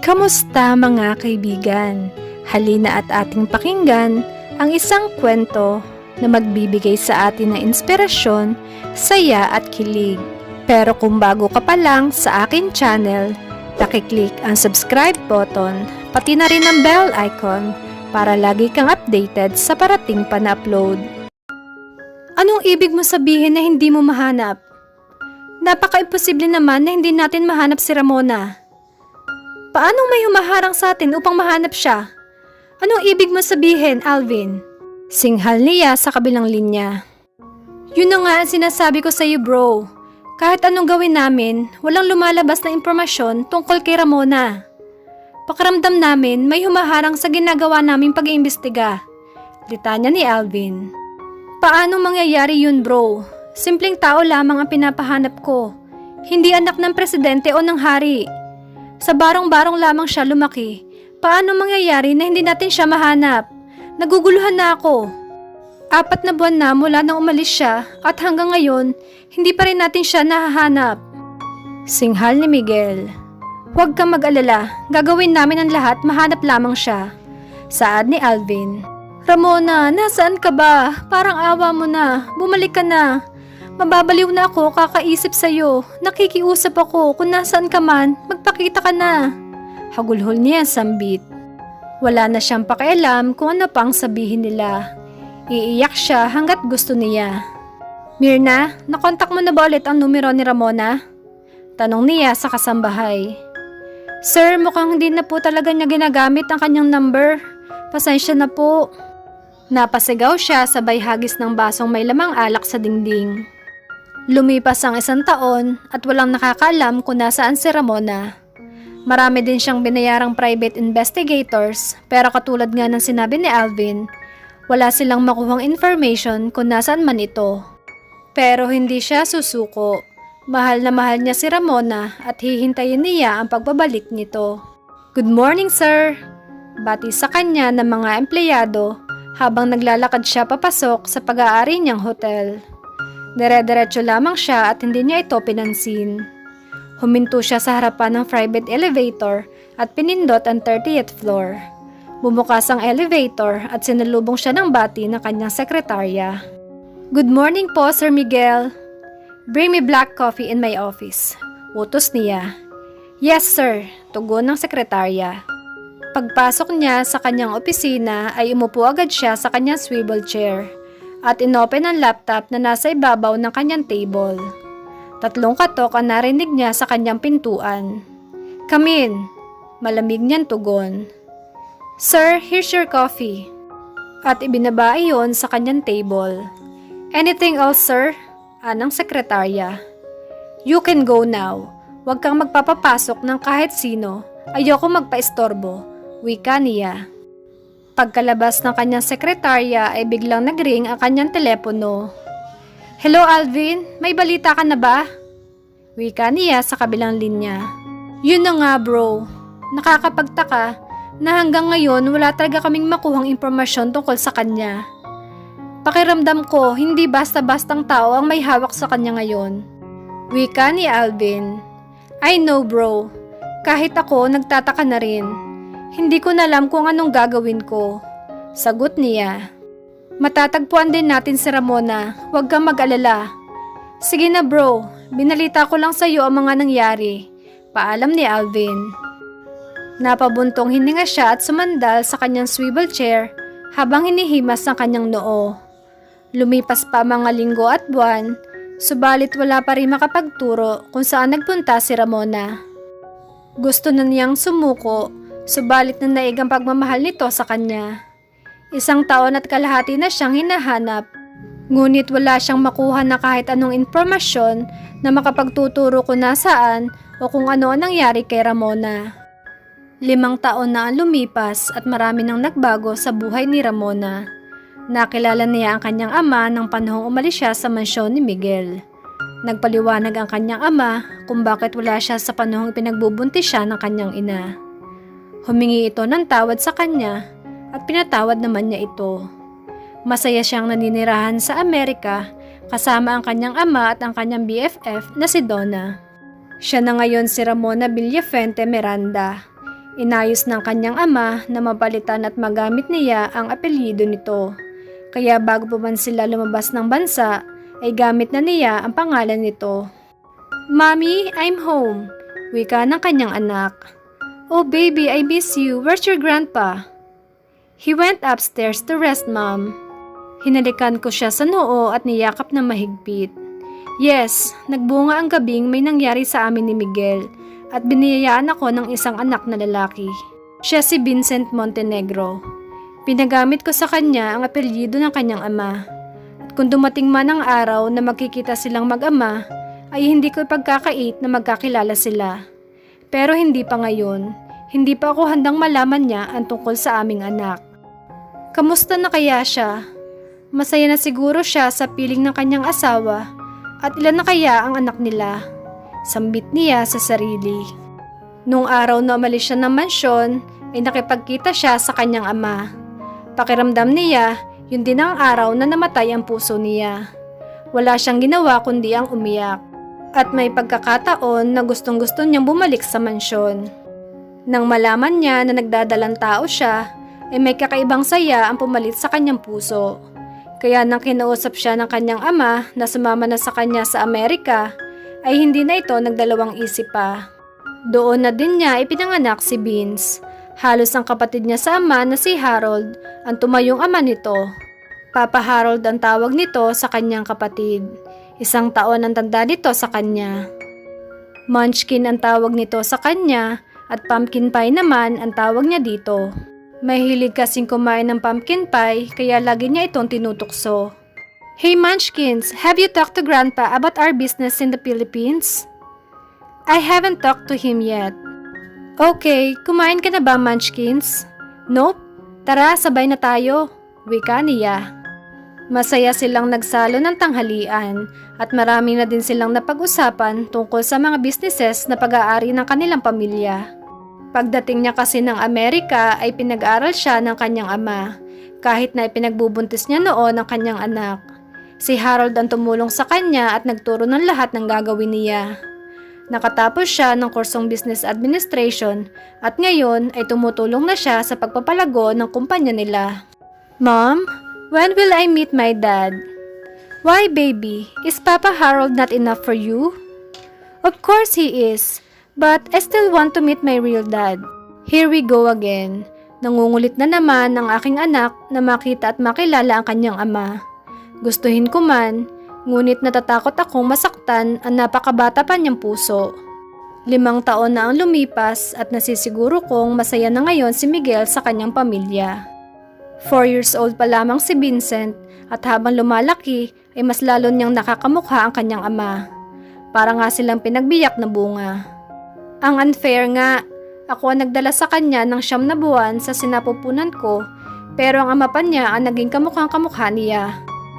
Kamusta mga kaibigan? Halina at ating pakinggan ang isang kwento na magbibigay sa atin ng inspirasyon, saya at kilig. Pero kung bago ka pa lang sa akin channel, paki-click ang subscribe button, pati na rin ang bell icon para lagi kang updated sa parating pa na upload. Anong ibig mo sabihin na hindi mo mahanap? Napaka-imposible naman na hindi natin mahanap si Ramona. Paanong may humaharang sa atin upang mahanap siya? Anong ibig mo sabihin, Alvin? Singhal niya sa kabilang linya. Yun na nga ang sinasabi ko sa iyo, bro. Kahit anong gawin namin, walang lumalabas na impormasyon tungkol kay Ramona. Pakiramdam namin may humaharang sa ginagawa naming pag-iimbestiga. Litanya ni Alvin. Paano mangyayari yun, bro? Simpleng tao lamang ang pinapahanap ko. Hindi anak ng presidente o ng hari. Sa barong-barong lamang siya lumaki. Paano mangyayari na hindi natin siya mahanap? Naguguluhan na ako. 4 na buwan na mula nang umalis siya at hanggang ngayon, hindi pa rin natin siya nahahanap. Singhal ni Miguel. Huwag kang mag-alala, gagawin namin ang lahat mahanap lamang siya. Saad ni Alvin. Ramona, nasaan ka ba? Parang awa mo na, bumalik ka na. Mababaliw na ako kakaisip sa'yo. Nakikiusap ako kung nasaan ka man, magpakita ka na. Hagulhol niya sambit. Wala na siyang pakialam kung ano pang sabihin nila. Iiyak siya hanggat gusto niya. Mirna, nakontak mo na ba ulit ang numero ni Ramona? Tanong niya sa kasambahay. Sir, mukhang hindi na po talaga niya ginagamit ang kanyang number. Pasensya na po. Napasigaw siya sabay hagis ng basong may lamang alak sa dingding. Lumipas ang 1 taon at walang nakakaalam kung nasaan si Ramona. Marami din siyang binayarang private investigators pero katulad nga ng sinabi ni Alvin, wala silang makuhang information kung nasaan man ito. Pero hindi siya susuko. Mahal na mahal niya si Ramona at hihintayin niya ang pagbabalik nito. Good morning, sir! Bati sa kanya ng mga empleyado habang naglalakad siya papasok sa pag-aari niyang hotel. Dire-diretso lamang siya at hindi niya ito pinansin. Huminto siya sa harapan ng private elevator at pinindot ang 30th floor. Bumukas ang elevator at sinalubong siya ng bati ng kanyang sekretarya. Good morning po, Sir Miguel. Bring me black coffee in my office. Utos niya. Yes, sir. Tugon ng sekretarya. Pagpasok niya sa kanyang opisina ay umupo agad siya sa kanyang swivel chair at inopen ang laptop na nasa ibabaw ng kanyang table. 3 katok ang narinig niya sa kanyang pintuan. Come in. Malamig niyang tugon. Sir, here's your coffee. At ibinaba iyon sa kanyang table. Anything else, sir? Anang sekretarya. You can go now. Huwag kang magpapapasok ng kahit sino. Ayoko magpaistorbo. Wika niya. Pagkalabas ng kanyang sekretarya ay biglang nagring ang kanyang telepono. Hello Alvin, may balita ka na ba? Wika niya sa kabilang linya. Yun na nga bro. Nakakapagtaka na hanggang ngayon wala talaga kaming makuhang impormasyon tungkol sa kanya. Pakiramdam ko hindi basta-bastang tao ang may hawak sa kanya ngayon. Wika ni Alvin. I know bro. Kahit ako nagtataka na rin. Hindi ko na alam kung anong gagawin ko. Sagot niya. Matatagpuan din natin si Ramona. Huwag kang mag-alala. Sige na bro, binalita ko lang sa iyo ang mga nangyari. Paalam ni Alvin. Napabuntong hininga siya at sumandal sa kanyang swivel chair habang hinihimas ang kanyang noo. Lumipas pa mga linggo at buwan, subalit wala pa rin makapagturo kung saan nagpunta si Ramona. Gusto na niyang sumuko, subalit na naig ang pagmamahal nito sa kanya. 1 taon at kalahati na siyang hinahanap, ngunit wala siyang makuha na kahit anong impormasyon na makapagtuturo kung nasaan o kung ano ang nangyari kay Ramona. 5 taon na ang lumipas at marami nang nagbago sa buhay ni Ramona. Nakilala niya ang kanyang ama nang panahong umalis siya sa mansyon ni Miguel. Nagpaliwanag ang kanyang ama kung bakit wala siya sa panahong pinagbubuntis siya ng kanyang ina. Humingi ito ng tawad sa kanya at pinatawad naman niya ito. Masaya siyang naninirahan sa Amerika kasama ang kanyang ama at ang kanyang BFF na si Donna. Siya na ngayon si Ramona Villafente Miranda. Inayos ng kanyang ama na mapalitan at magamit niya ang apelyido nito. Kaya bago pa man sila lumabas ng bansa, ay gamit na niya ang pangalan nito. "Mommy, I'm home," wika ng kanyang anak. "Oh baby, I miss you. Where's your grandpa?" "He went upstairs to rest, Mom." Hinalikan ko siya sa noo at niyakap na mahigpit. Yes, nagbunga ang gabing may nangyari sa amin ni Miguel at biniyayaan ako ng isang anak na lalaki. Siya si Vincent Montenegro. Pinagamit ko sa kanya ang apelyido ng kanyang ama. At kung dumating man ang araw na magkikita silang mag-ama, ay hindi ko ipagkakait na magkakilala sila. Pero hindi pa ngayon, hindi pa ako handang malaman niya ang tungkol sa aming anak. Kamusta na kaya siya? Masaya na siguro siya sa piling ng kanyang asawa at ilan na kaya ang anak nila? Sambit niya sa sarili. Nung araw na umalis siya ng mansyon, ay nakipagkita siya sa kanyang ama. Pakiramdam niya, yun din ang araw na namatay ang puso niya. Wala siyang ginawa kundi ang umiyak. At may pagkakataon na gustong-gusto niyang bumalik sa mansyon. Nang malaman niya na nagdadalang tao siya, ay may kakaibang saya ang pumalit sa kanyang puso. Kaya nang kinausap siya ng kanyang ama na sumama na sa kanya sa Amerika, ay hindi na ito nagdalawang isip pa. Doon na din niya ipinanganak si Vince. Halos ang kapatid niya sa ama na si Harold ang tumayong ama nito. Papa Harold ang tawag nito sa kanyang kapatid. 1 taon ang tanda nito sa kanya. Munchkin ang tawag nito sa kanya at pumpkin pie naman ang tawag niya dito. Mahilig kasing kumain ng pumpkin pie kaya lagi niya itong tinutukso. "Hey Munchkins, have you talked to Grandpa about our business in the Philippines?" "I haven't talked to him yet." "Okay, kumain ka na ba Munchkins?" "Nope, tara sabay na tayo," wika niya. Masaya silang nagsalo ng tanghalian at marami na din silang napag-usapan tungkol sa mga businesses na pag-aari ng kanilang pamilya. Pagdating niya kasi ng Amerika ay pinag-aral siya ng kanyang ama, kahit na ipinagbubuntis niya noon ang kanyang anak. Si Harold ang tumulong sa kanya at nagturo ng lahat ng gagawin niya. Nakatapos siya ng kursong Business Administration at ngayon ay tumutulong na siya sa pagpapalago ng kumpanya nila. "Mom, when will I meet my dad?" "Why baby, is Papa Harold not enough for you?" "Of course he is, but I still want to meet my real dad." Here we go again. Nangungulit na naman ang aking anak na makita at makilala ang kanyang ama. Gustuhin ko man, ngunit natatakot akong masaktan ang napakabata pa niyang puso. 5 taon na ang lumipas at nasisiguro kong masaya na ngayon si Miguel sa kanyang pamilya. 4 years old pa lamang si Vincent at habang lumalaki ay mas lalo niyang nakakamukha ang kanyang ama. Para nga silang pinagbiyak na bunga. Ang unfair nga, ako ang nagdala sa kanya ng 9 na buwan sa sinapupunan ko pero ang ama pa niya ang naging kamukhang kamukha niya.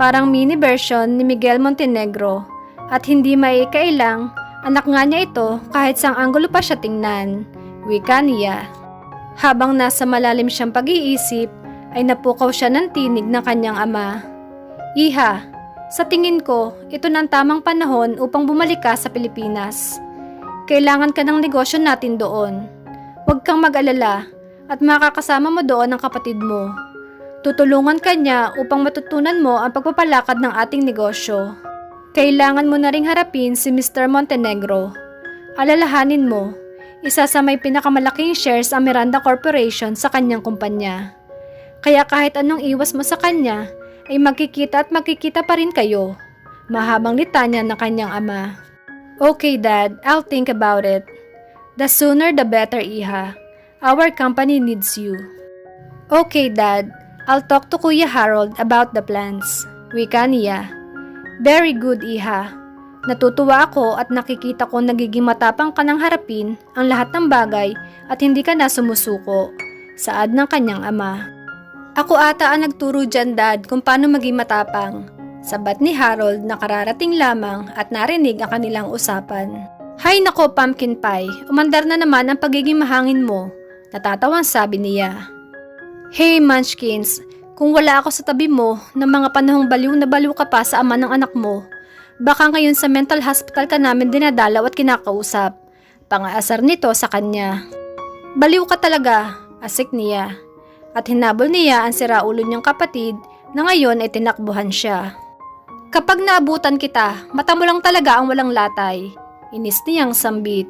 Parang mini version ni Miguel Montenegro at hindi maikailang anak nga niya ito kahit sang anggulo pa siya tingnan, wika niya. Habang nasa malalim siyang pag-iisip ay napukaw siya ng tinig ng kanyang ama. "Iha, sa tingin ko ito na ang tamang panahon upang bumalik ka sa Pilipinas. Kailangan ka ng negosyo natin doon. Huwag kang mag-alala at makakasama mo doon ang kapatid mo. Tutulungan ka niya upang matutunan mo ang pagpapalakad ng ating negosyo. Kailangan mo na ring harapin si Mr. Montenegro. Alalahanin mo, isa sa may pinakamalaking shares ang Miranda Corporation sa kanyang kumpanya. Kaya kahit anong iwas mo sa kanya, ay magkikita at magkikita pa rin kayo." Mahabang litanya ng kanyang ama. "Okay Dad, I'll think about it. The sooner the better Iha. Our company needs you." "Okay Dad, I'll talk to Kuya Harold about the plans," wika niya. "Very good Iha. Natutuwa ako at nakikita ko nagiging matapang ka ng harapin ang lahat ng bagay at hindi ka na sumusuko," saad ng kanyang ama. "Ako ata ang nagturo dyan Dad kung paano maging matapang," sabat ni Harold na kararating lamang at narinig ang kanilang usapan. "Hay nako pumpkin pie, umandar na naman ang pagiging mahangin mo," natatawang sabi niya. "Hey Munchkins, kung wala ako sa tabi mo ng mga panahong baliw na baliw ka pa sa ama ng anak mo, baka ngayon sa mental hospital ka namin dinadalaw at kinakausap," pangaasar nito sa kanya. Baliw ka talaga, asik niya. At hinabol niya ang siraulo niyang kapatid na ngayon ay tinakbuhan siya. Kapag naabutan kita, mata mo lang talaga ang walang latay. Inis niyang sambit.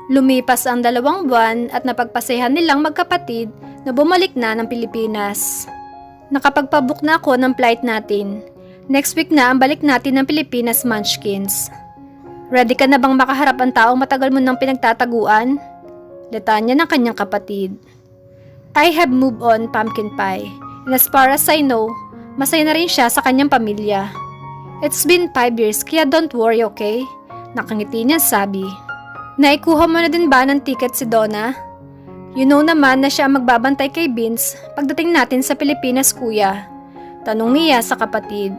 Lumipas ang 2 buwan at napagpasehan nilang magkapatid na bumalik na ng Pilipinas. Nakapagpabook na ako ng flight natin. Next week na ang balik natin ng Pilipinas, Munchkins. Ready ka na bang makaharap ang taong matagal mo nang pinagtataguan? Litanya ng kanyang kapatid. I have moved on, Pumpkin Pie. And as far as I know, masaya na rin siya sa kanyang pamilya. It's been 5 years, kaya don't worry, okay? Nakangiti niya sabi. Naikuha mo na din ba ng ticket si Donna? You know naman na siya ang magbabantay kay Vince pagdating natin sa Pilipinas, kuya. Tanong niya sa kapatid.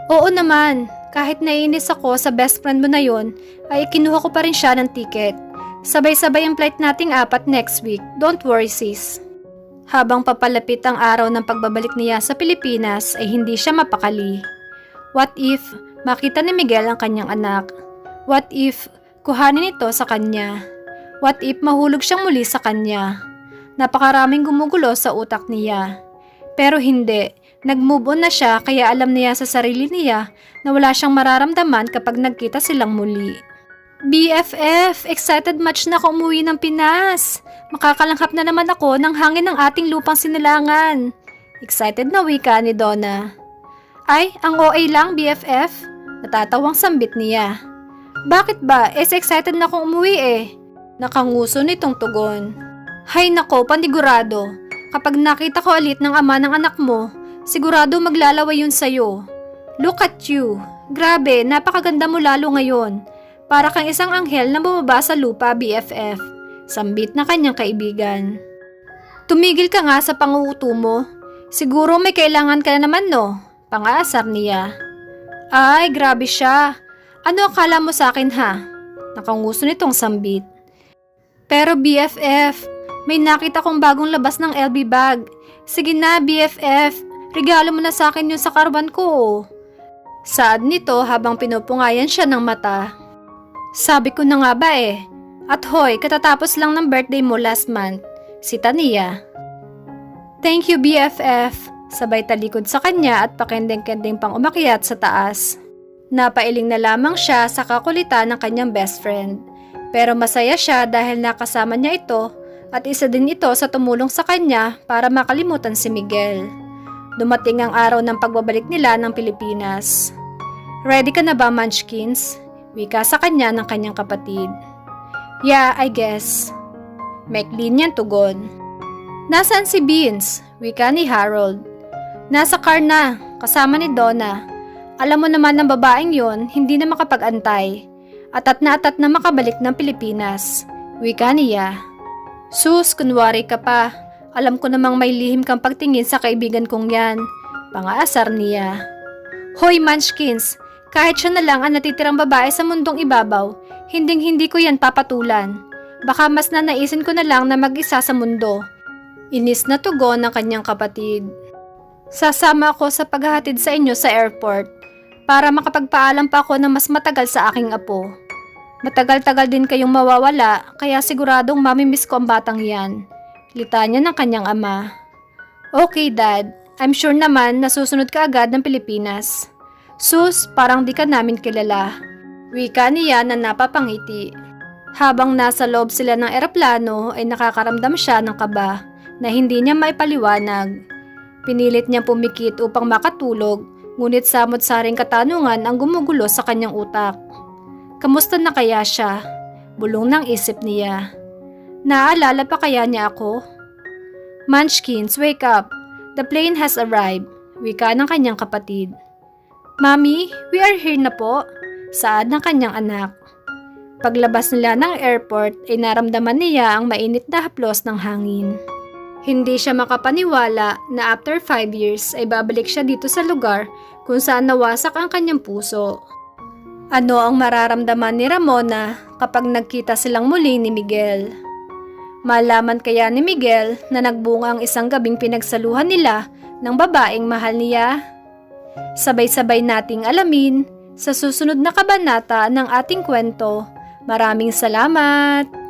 Oo naman, kahit naiinis ako sa best friend mo na yon, ay kinuha ko pa rin siya ng ticket. Sabay-sabay ang flight nating 4 next week, don't worry sis. Habang papalapit ang araw ng pagbabalik niya sa Pilipinas ay hindi siya mapakali. What if makita ni Miguel ang kanyang anak? What if kuhanin ito sa kanya? What if mahulog siyang muli sa kanya? Napakaraming gumugulo sa utak niya. Pero hindi, nag-move on na siya kaya alam niya sa sarili niya na wala siyang mararamdaman kapag nagkita silang muli. BFF, excited much na ako umuwi ng Pinas. Makakalanghap na naman ako ng hangin ng ating lupang sinilangan. Excited na wika ni Donna. Ay, ang OA lang BFF. Natatawang sambit niya. Bakit ba? Excited na akong umuwi eh. Nakanguso nitong tugon. Hay nako, panigurado. Kapag nakita ko ulit ng ama ng anak mo, sigurado maglalaway yun sa'yo. Look at you. Grabe, napakaganda mo lalo ngayon. Para kang isang anghel na bumaba sa lupa, BFF. Sambit na kanyang kaibigan. Tumigil ka nga sa panguuto mo. Siguro may kailangan ka na naman no? Pangaasar niya. Ay, grabe siya. Ano akala mo sa akin ha? Nakanguso nitong sambit. Pero BFF, may nakita kong bagong labas ng LB bag. Sige na BFF, regalo mo na sa akin yun sa karwan ko. Saad nito habang pinupungayan siya ng mata. Sabi ko na nga ba eh. At hoy, katatapos lang ng birthday mo last month. Si Tania. Thank you BFF. Sabay talikod sa kanya at pakendeng-kendeng pang umakyat sa taas. Napailing na lamang siya sa kakulitan ng kanyang best friend. Pero masaya siya dahil nakasama niya ito at isa din ito sa tumulong sa kanya para makalimutan si Miguel. Dumating ang araw ng pagbabalik nila ng Pilipinas. Ready ka na ba, Munchkins? Wika sa kanya ng kanyang kapatid. Yeah, I guess. Maikli niyang tugon. Nasaan si Beans? Wika ni Harold. Nasa car na, kasama ni Donna. Alam mo naman ng babaeng yon, hindi na makapag-antay. Atat na makabalik ng Pilipinas. Wika niya. Sus, kunwari ka pa. Alam ko namang may lihim kang pagtingin sa kaibigan kong yan. Pangaasar niya. Hoy Munchkins, kahit siya na lang ang natitirang babae sa mundong ibabaw, hinding-hindi ko yan papatulan. Baka mas nanaisin ko na lang na mag-isa sa mundo. Inis na tugon ng kanyang kapatid. Sasama ako sa paghahatid sa inyo sa airport para makapagpaalam pa ako ng mas matagal sa aking apo. Matagal-tagal din kayong mawawala kaya siguradong mamimiss ko ang batang yan. Litanya ng kanyang ama. Okay dad, I'm sure naman na susunod ka agad ng Pilipinas. Sus, parang di ka namin kilala. Wika niya na napapangiti. Habang nasa loob sila ng eroplano ay nakakaramdam siya ng kaba na hindi niya maipaliwanag. Pinilit niyang pumikit upang makatulog, ngunit samot-saring katanungan ang gumugulo sa kanyang utak. Kamusta na kaya siya? Bulong ng isip niya. Naaalala pa kaya niya ako? Munchkins, wake up. The plane has arrived. Wika ng kanyang kapatid. Mommy, we are here na po. Saad ng kanyang anak. Paglabas nila ng airport ay naramdaman niya ang mainit na haplos ng hangin. Hindi siya makapaniwala na after 5 years ay babalik siya dito sa lugar kung saan nawasak ang kanyang puso. Ano ang mararamdaman ni Ramona kapag nagkita silang muli ni Miguel? Malaman kaya ni Miguel na nagbunga ang isang gabing pinagsaluhan nila ng babaeng mahal niya? Sabay-sabay nating alamin sa susunod na kabanata ng ating kwento. Maraming salamat!